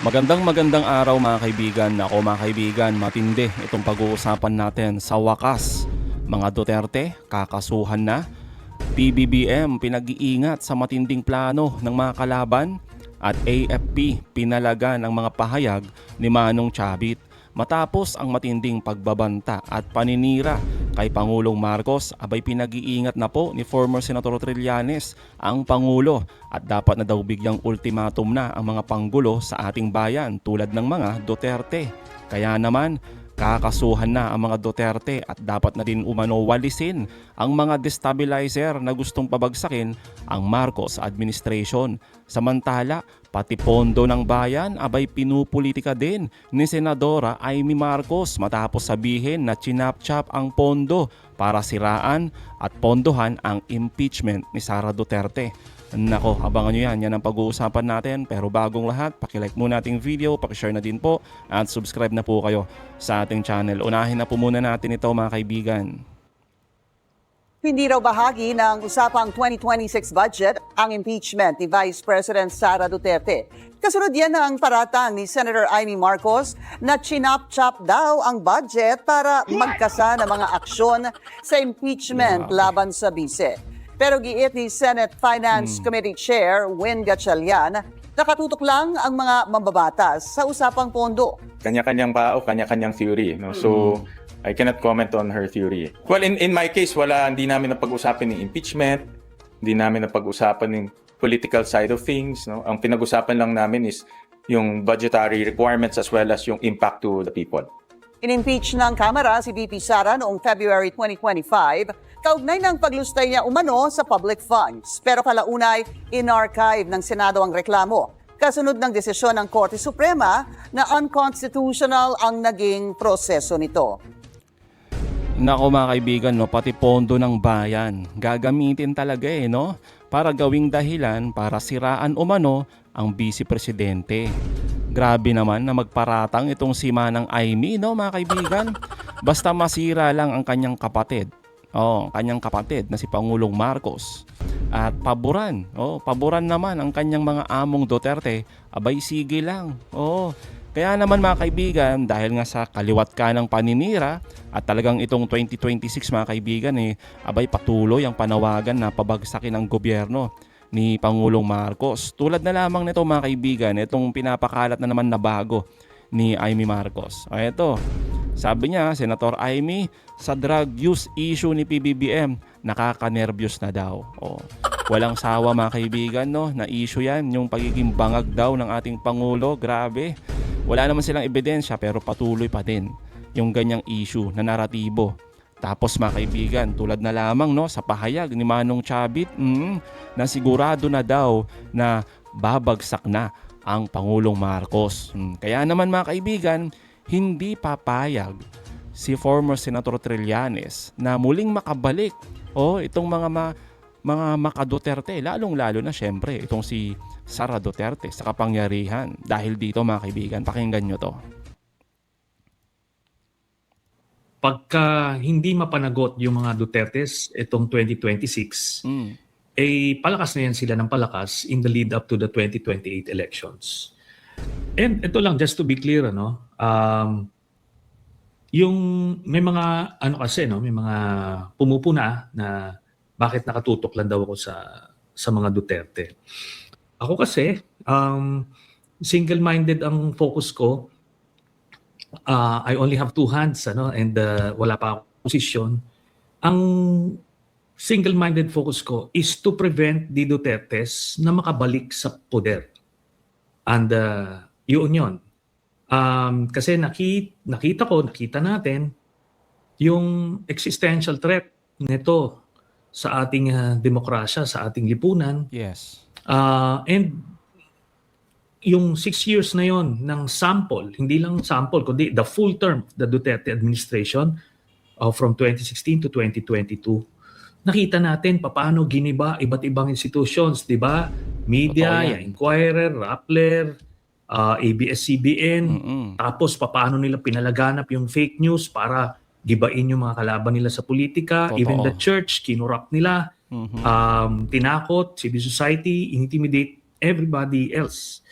Magandang araw mga kaibigan. Ako mga kaibigan, matindi itong pag-uusapan natin. Sa wakas, mga Duterte, kakasuhan na. PBBM, pinag-iingat sa matinding plano ng mga kalaban. At AFP, pinalaga ng mga pahayag ni Manong Chavit. Matapos ang matinding pagbabanta at paninira kay Pangulong Marcos, abay pinag-iingat na po ni former Senator Trillanes ang Pangulo at dapat na daw bigyang ultimatum na ang mga panggulo sa ating bayan tulad ng mga Duterte. Kaya naman, kakasuhan na ang mga Duterte at dapat na din umano walisin ang mga destabilizer na gustong pabagsakin ang Marcos administration. Samantala, pati pondo ng bayan abay pinupolitika din ni Senadora Amy Marcos matapos sabihin na chinap-chap ang pondo para siraan at pondohan ang impeachment ni Sara Duterte. Nako, abangan nyo yan ang pag-uusapan natin. Pero bagong lahat, pakilike muna ating video, pakishare na din po at subscribe na po kayo sa ating channel. Unahin na po muna natin ito mga kaibigan. Hindi raw bahagi ng usapang 2026 budget ang impeachment ni Vice President Sara Duterte. Kasunod yan ang paratang ni Senator Amy Marcos na chinap-chap daw ang budget para magkasa ng mga aksyon sa impeachment laban sa bise. Pero giit ni Senate Finance Committee Chair Win Gatchalian, nakatutok lang ang mga mambabatas sa usapang pondo. Kanya-kanyang bao, kanya-kanyang theory. No? So, I cannot comment on her theory. Well, in my case, hindi namin napag-usapan ng impeachment, hindi namin napag-usapan ng political side of things. No? Ang pinag-usapan lang namin is yung budgetary requirements as well as yung impact to the people. In-impeach ng Kamara si VP Sara noong February 2025, kaugnay ng paglustay niya umano sa public funds. Pero kalaunay, in-archive ng Senado ang reklamo. Kasunod ng desisyon ng Korte Suprema na unconstitutional ang naging proseso nito. Nako mga kaibigan, no, pati pondo ng bayan gagamitin talaga no, para gawing dahilan para siraan umano ang Vice Presidente. Grabe naman na magparatang itong si Manang Amy, no mga kaibigan. Basta masira lang ang kanyang kapatid. Kanyang kapatid na si Pangulong Marcos. At paboran naman ang kanyang mga among Duterte, abay sige lang. Kaya naman mga kaibigan, dahil nga sa kaliwat ka ng paninira at talagang itong 2026 mga kaibigan abay patuloy ang panawagan na pabagsakin ang gobyerno ni Pangulong Marcos. Tulad na lamang nito mga kaibigan, itong pinapakalat na naman na bago ni Amy Marcos. Ito, sabi niya, Senator Amy, sa drug use issue ni PBBM, nakaka-nervyos na daw. Walang sawa mga kaibigan, no? Na issue yan, yung pagiging bangag daw ng ating Pangulo. Grabe. Wala naman silang ebidensya pero patuloy pa din yung ganyang issue na naratibo. Tapos mga kaibigan, tulad na lamang sa pahayag ni Manong Chavit na sigurado na daw na babagsak na ang Pangulong Marcos. Kaya naman mga kaibigan, hindi papayag si former Senator Trillanes na muling makabalik itong mga maka-Duterte, lalong-lalo na syempre itong si Sara Duterte sa kapangyarihan. Dahil dito mga kaibigan, pakinggan nyo to. Pagka hindi mapanagot yung mga Dutertes itong 2026, palakas na yan sila ng palakas in the lead up to the 2028 elections. And ito lang, just to be clear, yung may mga may mga pumupuna na bakit nakatutok lang daw ako sa mga Duterte. Ako kasi, single-minded ang focus ko. I only have two hands and wala pa akong posisyon. Ang single-minded focus ko is to prevent the Dutertes na makabalik sa poder. And yun. Kasi nakita natin yung existential threat nito sa ating demokrasya, sa ating lipunan. Yes. And yung 6 years na yon ng sample, hindi lang sample, kundi the full term of the Duterte administration from 2016 to 2022, nakita natin paano giniba iba't ibang institutions, di ba? Media, yung Inquirer, Rappler, ABS-CBN, tapos paano nila pinalaganap yung fake news para gibain yung mga kalaban nila sa politika. Totoo. Even the church, kinurap nila, tinakot, civil society, intimidate everybody else.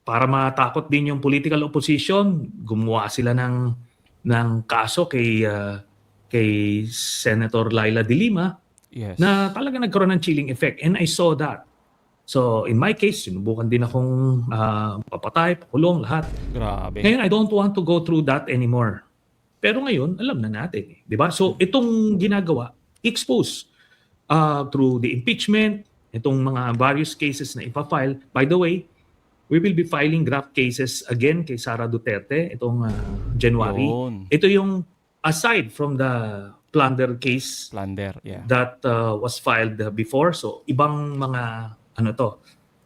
Para matakot din yung political opposition, gumawa sila ng kaso kay Senator Laila De Lima Yes. na talaga nagkaroon ng chilling effect. And I saw that. So in my case, sinubukan din akong papatay, pakulong, lahat. Grabe. Ngayon, I don't want to go through that anymore. Pero ngayon, alam na natin. Di ba? So itong ginagawa, expose through the impeachment, itong mga various cases na ipafile. By the way, we will be filing draft cases again kay Sara Duterte itong January. Yun. Ito yung aside from the plunder case Plunder, yeah. that was filed before. So ibang mga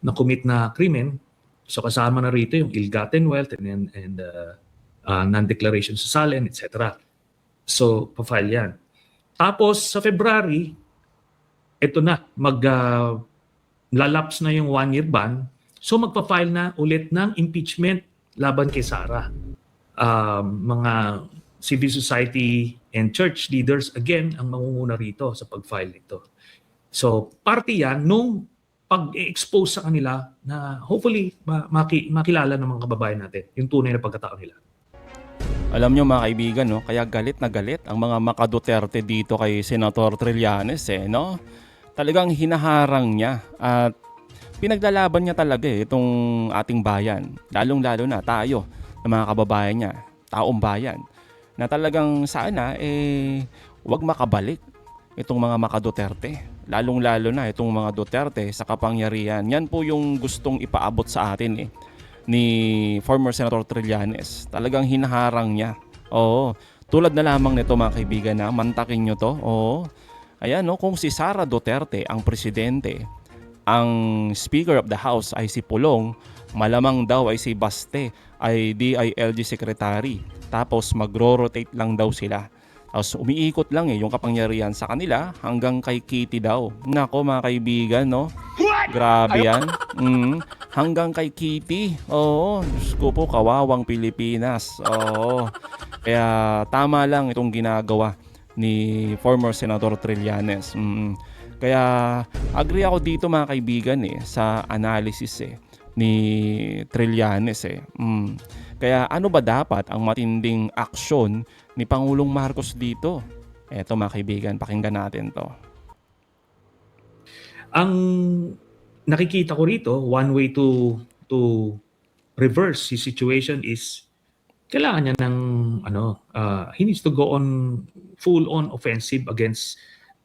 na-commit na krimen. So kasama na rito yung ill-gotten wealth and non-declaration sa SALN, etc. So pa-file yan. Tapos sa February, ito na, lalapse na yung 1-year ban. So magpa-file na ulit ng impeachment laban kay Sara. Mga civil society and church leaders, again, ang mangunguna rito sa pag-file nito. So parte yan nung pag-expose sa kanila na hopefully makilala ng mga kababayan natin yung tunay na pagkatao nila. Alam nyo mga kaibigan, no? Kaya galit na galit ang mga Maka-Duterte dito kay Senator Trillanes, no? Talagang hinaharang niya at pinaglalaban niya talaga itong ating bayan. Lalong-lalo na tayo, ng mga kababayan niya, taong bayan, na talagang sana wag makabalik itong mga Maka-Duterte. Lalong-lalo na itong mga Duterte sa kapangyarihan. Yan po yung gustong ipaabot sa atin ni former Senator Trillanes. Talagang hinaharang niya. Oo. Tulad na lamang nito mga kaibigan na mantakin nyo to. Oo. Ayan, no, kung si Sara Duterte ang presidente, ang Speaker of the House ay si Pulong, malamang daw ay si Baste ay DILG Secretary. Tapos magro-rotate lang daw sila. Tapos umiikot lang yung kapangyarihan sa kanila hanggang kay Kitty daw. Nako mga kaibigan, no? Grabe yan. Hanggang kay Kitty. Oo, Diyos ko po, kawawang Pilipinas. Oo. Kaya tama lang itong ginagawa ni former Senator Trillanes. Kaya agree ako dito mga kaibigan sa analysis ni Trillanes. Kaya ano ba dapat ang matinding aksyon ni Pangulong Marcos dito? Eto mga kaibigan, pakinggan natin to. Ang nakikita ko rito, one way to reverse the situation is kailangan niya ng he needs to go on full-on offensive against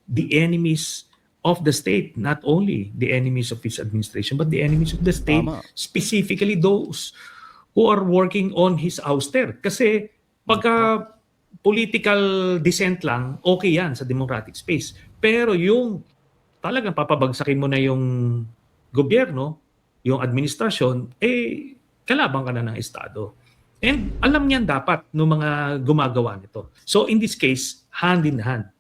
the enemies of the state, not only the enemies of his administration, but the enemies of the state, Tama. specifically those who are working on his ouster. Kasi pagka political dissent lang, okay yan sa democratic space. Pero yung talagang papabagsakin mo na yung gobyerno, yung administrasyon, kalabang ka na ng Estado. And alam niyan dapat ng mga gumagawa nito. So in this case, hand in hand,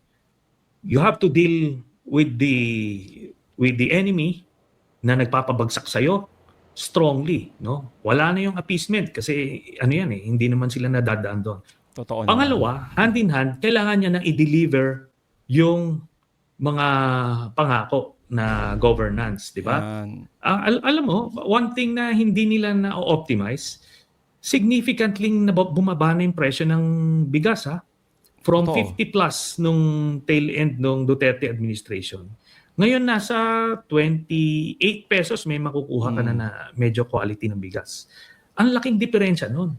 you have to deal with the enemy na nagpapabagsak sa'yo strongly, no? Wala na yung appeasement kasi hindi naman sila nadadaan doon. Totoo naman. Pangalawa, hand in hand, kailangan niya nang i-deliver yung mga pangako na governance, di ba? Yan. Alam mo, one thing na hindi nila na-optimize, significantly bumaba na yung presyo ng bigas, from Totoo. 50 plus nung tail end nung Duterte administration. Ngayon nasa 28 pesos may makukuha ka na medyo quality ng bigas. Ang laking diferensya nun.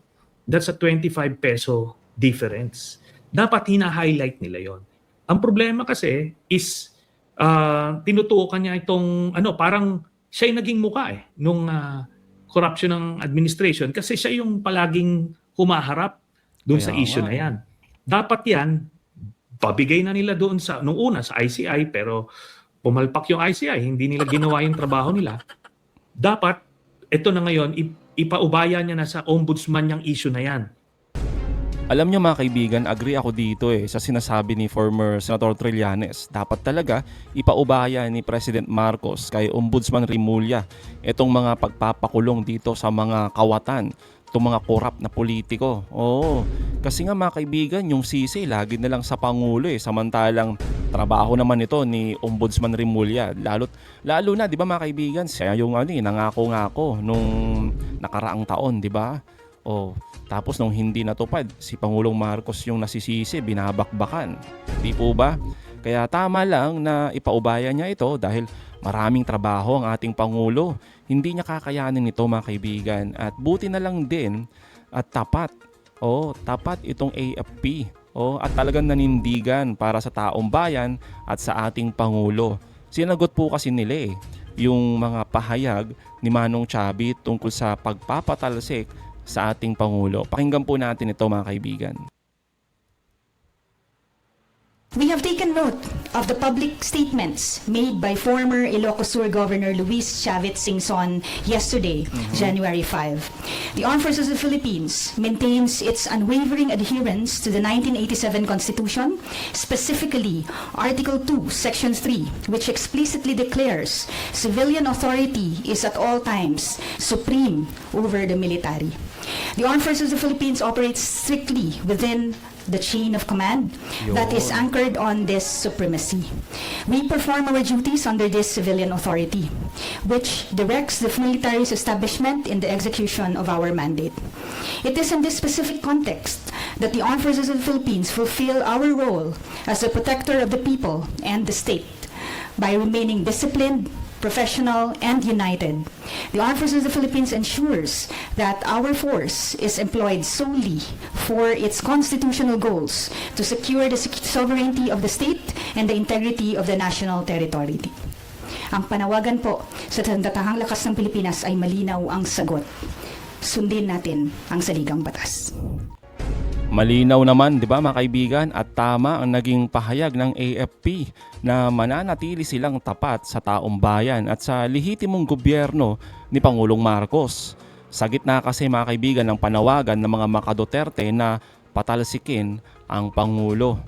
That's a 25 peso difference. Dapat hina-highlight nila yon. Ang problema kasi is tinutukan niya itong parang siya yung naging muka nung corruption ng administration kasi siya yung palaging humaharap doon sa Kaya issue nga, na yan. Dapat yan, pabigay na nila doon nung una sa ICI pero pumalpak yung ICI, hindi nila ginawa yung trabaho nila. Dapat, ito na ngayon, ipaubaya niya na sa ombudsman yung issue na yan. Alam nyo mga kaibigan, agree ako dito sa sinasabi ni former Senator Trillanes. Dapat talaga ipaubaya ni President Marcos kay Ombudsman Rimulya itong mga pagpapakulong dito sa mga kawatan, itong mga korap na politiko. Oo, kasi nga mga kaibigan, yung sisi lagi na lang sa Pangulo samantalang trabaho naman ito ni Ombudsman Remulla. Lalo na, 'di ba mga kaibigan, siya yung nangako-ngako nung nakaraang taon, 'di ba? Tapos nung hindi natupad, si Pangulong Marcos yung nasisisi, binabakbakan. Di po ba? Kaya tama lang na ipaubaya niya ito dahil maraming trabaho ang ating Pangulo. Hindi niya kakayanin ito mga kaibigan. At buti na lang din at tapat. Tapat itong AFP. At talagang nanindigan para sa taong bayan at sa ating Pangulo. Sinagot po kasi nila yung mga pahayag ni Manong Chavit tungkol sa pagpapatalsik sa ating Pangulo. Pakinggan po natin ito mga kaibigan. We have taken note of the public statements made by former Ilocos Sur Governor Luis Chavit Singson yesterday, January 5. The Armed Forces of the Philippines maintains its unwavering adherence to the 1987 Constitution, specifically Article 2, Section 3, which explicitly declares civilian authority is at all times supreme over the military. The Armed Forces of the Philippines operates strictly within the chain of command that is anchored on this supremacy. We perform our duties under this civilian authority, which directs the military's establishment in the execution of our mandate. It is in this specific context that the Armed Forces of the Philippines fulfill our role as a protector of the people and the state by remaining disciplined, professional, and united. The Armed Forces of the Philippines ensures that our force is employed solely for its constitutional goals to secure the sovereignty of the state and the integrity of the national territory. Ang panawagan po sa Sandatahang Lakas ng Pilipinas ay malinaw ang sagot. Sundin natin ang saligang batas. Malinaw naman, 'di ba mga kaibigan, at tama ang naging pahayag ng AFP na mananatili silang tapat sa taong bayan at sa lehitimong gobyerno ni Pangulong Marcos. Sa gitna kasi mga kaibigan ng panawagan ng mga Duterte na patalsikin ang Pangulo.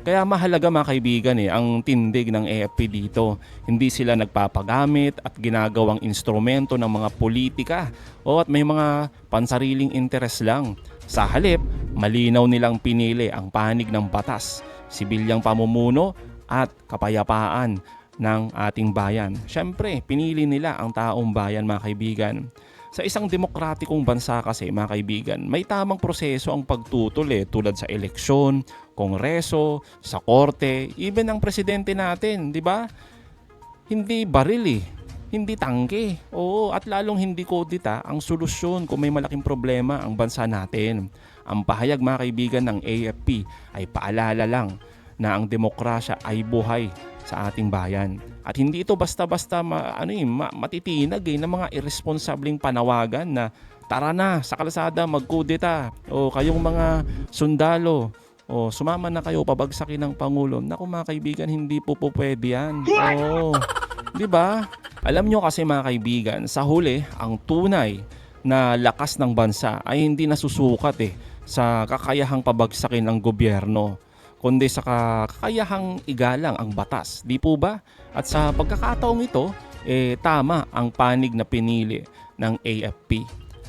Kaya mahalaga mga kaibigan ang tindig ng AFP dito. Hindi sila nagpapagamit at ginagawang instrumento ng mga politika at may mga pansariling interes lang. Sa halip, malinaw nilang pinili ang panig ng batas, sibilyang pamumuno at kapayapaan ng ating bayan. Siyempre, pinili nila ang taong bayan mga kaibigan. Sa isang demokratikong bansa kasi mga kaibigan, may tamang proseso ang pagtutol tulad sa eleksyon, kongreso, sa korte, even ang presidente natin, di ba? Hindi baril hindi tangke. At lalong hindi kodita ang solusyon kung may malaking problema ang bansa natin. Ang pahayag mga kaibigan ng AFP ay paalala lang na ang demokrasya ay buhay sa ating bayan. At hindi ito basta-basta matitinag ng mga irresponsableng panawagan na tara na sa kalsada magkudeta kayong mga sundalo sumama na kayo pabagsakin ng Pangulo. Naku mga kaibigan, hindi po pwede yan. Di ba? Alam nyo kasi mga kaibigan, sa huli, ang tunay na lakas ng bansa ay hindi nasusukat sa kakayahang pabagsakin ng gobyerno, kundi sa kakayahang igalang ang batas. Di po ba? At sa pagkakataong ito, tama ang panig na pinili ng AFP.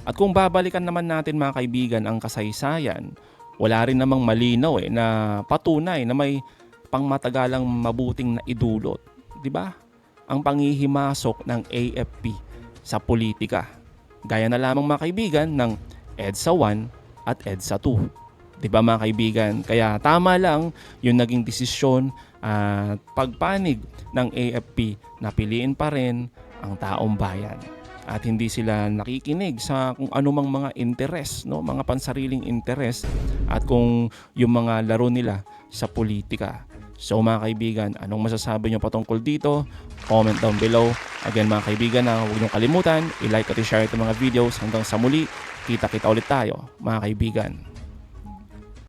At kung babalikan naman natin mga kaibigan ang kasaysayan, wala rin namang malinaw na patunay na may pangmatagalang mabuting na idulot. Di ba? Ang panghihimasok ng AFP sa politika. Gaya na lamang mga kaibigan ng EDSA 1 at EDSA 2. Diba mga kaibigan? Kaya tama lang yung naging desisyon at pagpanig ng AFP na piliin pa rin ang taong bayan. At hindi sila nakikinig sa kung anumang mga interes, mga pansariling interes at kung yung mga laro nila sa politika. So mga kaibigan, anong masasabi nyo patungkol dito? Comment down below. Again mga kaibigan, huwag nyo kalimutan, i-like at i-share itong mga videos. Hanggang sa muli, kita-kita ulit tayo mga kaibigan.